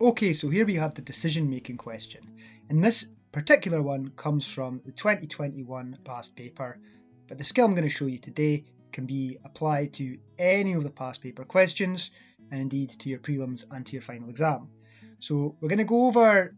Okay, so here we have the decision-making question. And this particular one comes from the 2021 past paper, but the skill I'm going to show you today can be applied to any of the past paper questions, and indeed to your prelims and to your final exam. So we're going to go over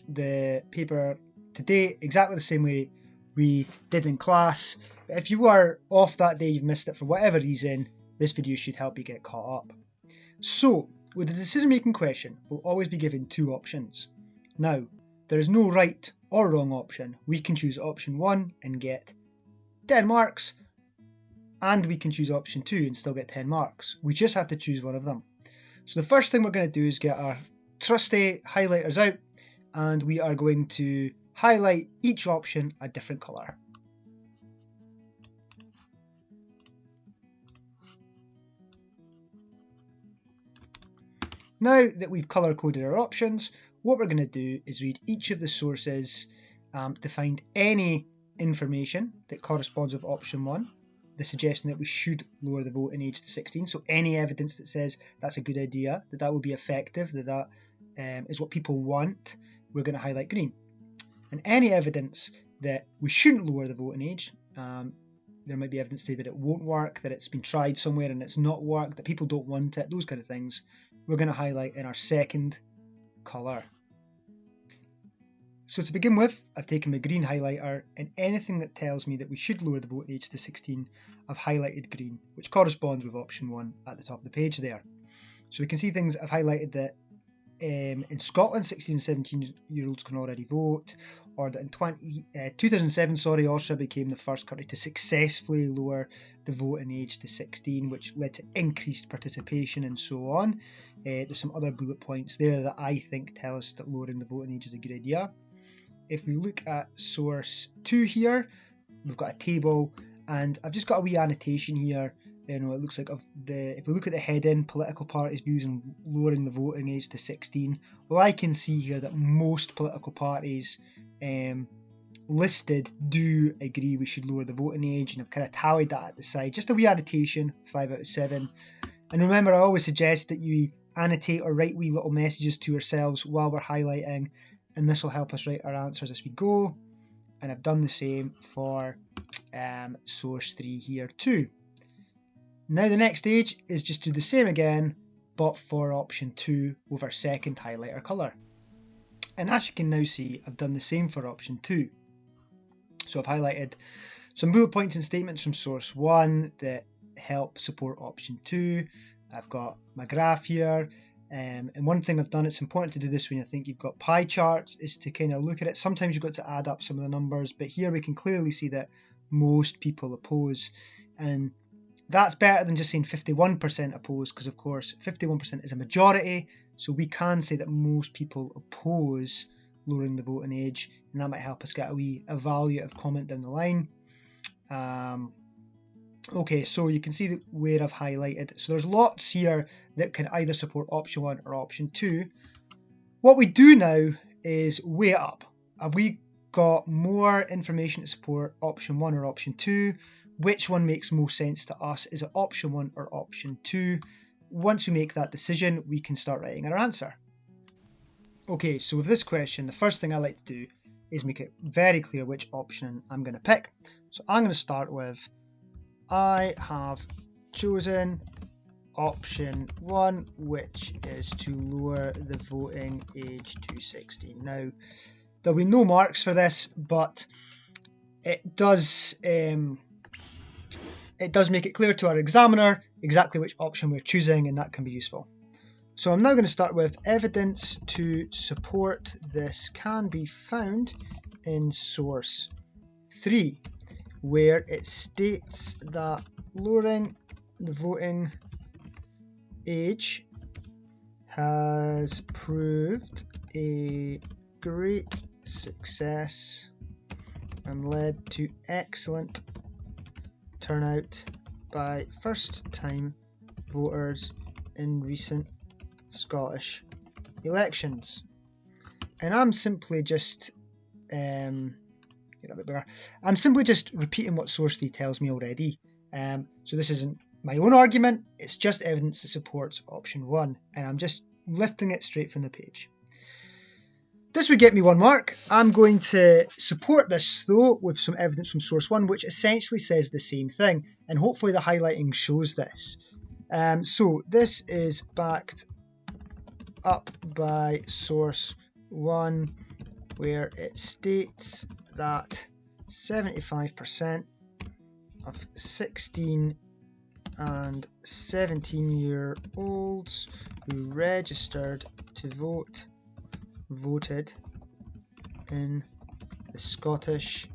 the paper today exactly the same way we did in class. But if you were off that day, you've missed it for whatever reason, this video should help you get caught up. So, with the decision-making question, we'll always be given two options. Now, there is no right or wrong option. We can choose option 1 and get 10 marks, and we can choose option 2 and still get 10 marks. We just have to choose one of them. So the first thing we're going to do is get our trusty highlighters out, and we are going to highlight each option a different colour. Now that we've colour-coded our options, what we're going to do is read each of the sources to find any information that corresponds with option 1, the suggestion that we should lower the voting age to 16. So any evidence that says that's a good idea, that would be effective, that is what people want, we're going to highlight green. And any evidence that we shouldn't lower the voting age, there might be evidence to say that it won't work, that it's been tried somewhere and it's not worked, that people don't want it, those kind of things, we're going to highlight in our second colour. So to begin with, I've taken my green highlighter, and anything that tells me that we should lower the voting age to 16, I've highlighted green, which corresponds with option 1 at the top of the page there. So we can see things I've highlighted that in Scotland, 16 and 17-year-olds can already vote, or that in 2007, Austria became the first country to successfully lower the voting age to 16, which led to increased participation and so on. There's some other bullet points there that I think tell us that lowering the voting age is a good idea. If we look at source 2 here, we've got a table, and I've just got a wee annotation here. It looks like if we look at the heading, political parties' views on lowering the voting age to 16, well, I can see here that most political parties listed do agree we should lower the voting age, and I've kind of tallied that at the side. Just a wee annotation, 5 out of 7. And remember, I always suggest that you annotate or write wee little messages to ourselves while we're highlighting, and this will help us write our answers as we go. And I've done the same for source 3 here too. Now the next stage is just do the same again, but for option 2 with our second highlighter colour. And as you can now see, I've done the same for option 2. So I've highlighted some bullet points and statements from source 1 that help support option 2. I've got my graph here. And one thing I've done, it's important to do this when you think you've got pie charts, is to kind of look at it. Sometimes you've got to add up some of the numbers, but here we can clearly see that most people oppose. And that's better than just saying 51% oppose, because of course 51% is a majority, so we can say that most people oppose lowering the voting age, and that might help us get a wee evaluative comment down the line. Okay, so you can see where I've highlighted. So there's lots here that can either support option 1 or option 2. What we do now is weigh it up. Have we got more information to support option 1 or option 2? Which one makes most sense to us? Is it option 1 or option 2? Once we make that decision, we can start writing our answer. Okay, so with this question, the first thing I like to do is make it very clear which option I'm going to pick. So I'm going to start with, I have chosen option 1, which is to lower the voting age to 16. Now, there'll be no marks for this, but it does make it clear to our examiner exactly which option we're choosing, and that can be useful. So I'm now going to start with evidence to support this can be found in source 3, where it states that lowering the voting age has proved a great success and led to excellent turnout by first-time voters in recent Scottish elections. And I'm simply just repeating what source 3 tells me already. So this isn't my own argument, it's just evidence that supports option 1, and I'm just lifting it straight from the page. This would get me 1 mark. I'm going to support this though with some evidence from source 1, which essentially says the same thing, and hopefully the highlighting shows this. So this is backed up by source 1, where it states that 75% of 16 and 17-year-olds who registered to vote voted in the Scottish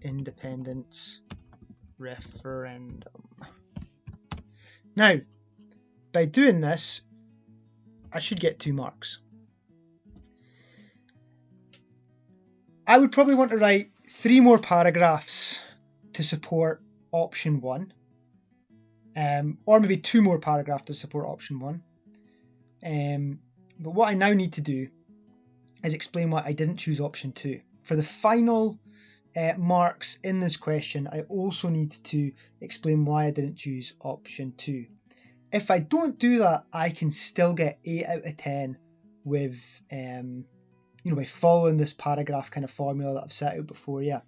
independence referendum. Now, by doing this, I should get 2 marks. I would probably want to write 3 more paragraphs to support option 1, or maybe 2 more paragraphs to support option 1. But what I now need to do is explain why I didn't choose option 2. For the final marks in this question, I also need to explain why I didn't choose option 2. If I don't do that, I can still get 8 out of 10 with, by following this paragraph kind of formula that I've set out before, yeah.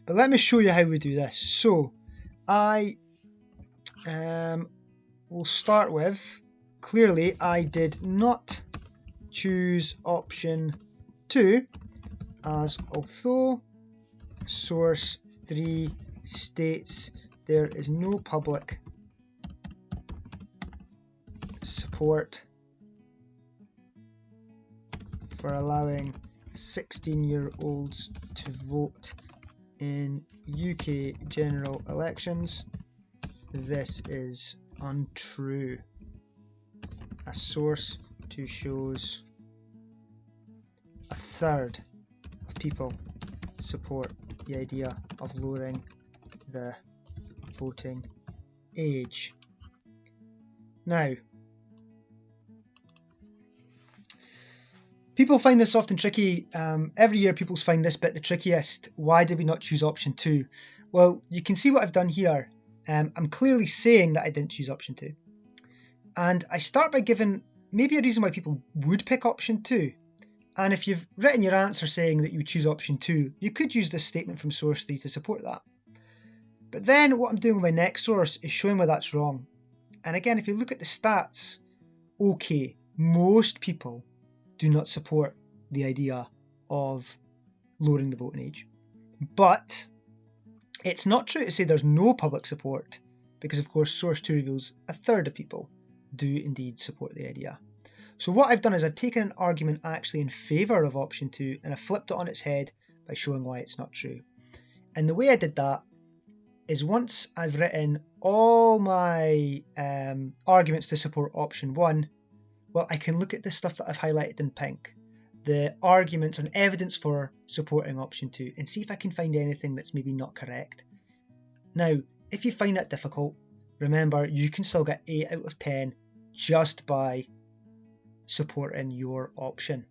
But let me show you how we do this. So I will start with, clearly I did not choose option 2, as although source 3 states there is no public support for allowing 16-year-olds to vote in UK general elections, this is untrue. A source 2 shows a third of people support the idea of lowering the voting age. Now, people find this often tricky. Every year people find this bit the trickiest. Why did we not choose option 2? Well, you can see what I've done here. I'm clearly saying that I didn't choose option 2. And I start by giving maybe a reason why people would pick option 2. And if you've written your answer saying that you would choose option 2, you could use this statement from source 3 to support that. But then what I'm doing with my next source is showing why that's wrong. And again, if you look at the stats, okay, most people do not support the idea of lowering the voting age. But it's not true to say there's no public support, because of course source 2 reveals a third of people do indeed support the idea. So what I've done is I've taken an argument actually in favour of option 2 and I flipped it on its head by showing why it's not true. And the way I did that is once I've written all my arguments to support option 1, well, I can look at the stuff that I've highlighted in pink, the arguments and evidence for supporting option 2, and see if I can find anything that's maybe not correct. Now, if you find that difficult, remember you can still get 8 out of 10 just by supporting your option.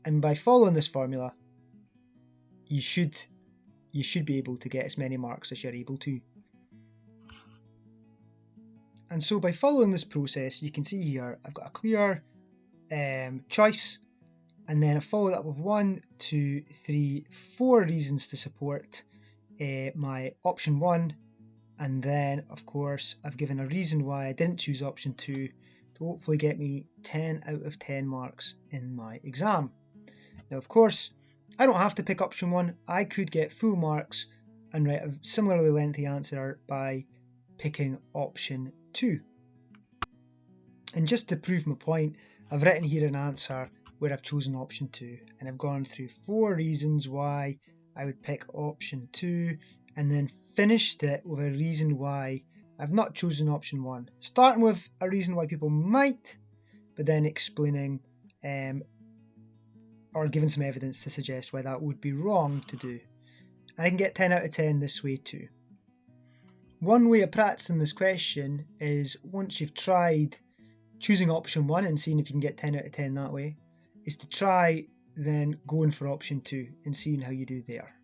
And by following this formula, you should be able to get as many marks as you're able to. And so by following this process, you can see here I've got a clear choice, and then I follow that with 1, 2, 3, 4 reasons to support my option 1, and then of course I've given a reason why I didn't choose option 2 to hopefully get me 10 out of 10 marks in my exam. Now of course I don't have to pick option 1, I could get full marks and write a similarly lengthy answer by picking option 2. And just to prove my point, I've written here an answer where I've chosen option 2, and I've gone through 4 reasons why I would pick option 2, and then finished it with a reason why I've not chosen option 1, starting with a reason why people might, but then explaining or giving some evidence to suggest why that would be wrong to do. And I can get 10 out of 10 this way too. One way of practicing this question is, once you've tried choosing option 1 and seeing if you can get 10 out of 10 that way, is to try then going for option 2 and seeing how you do there.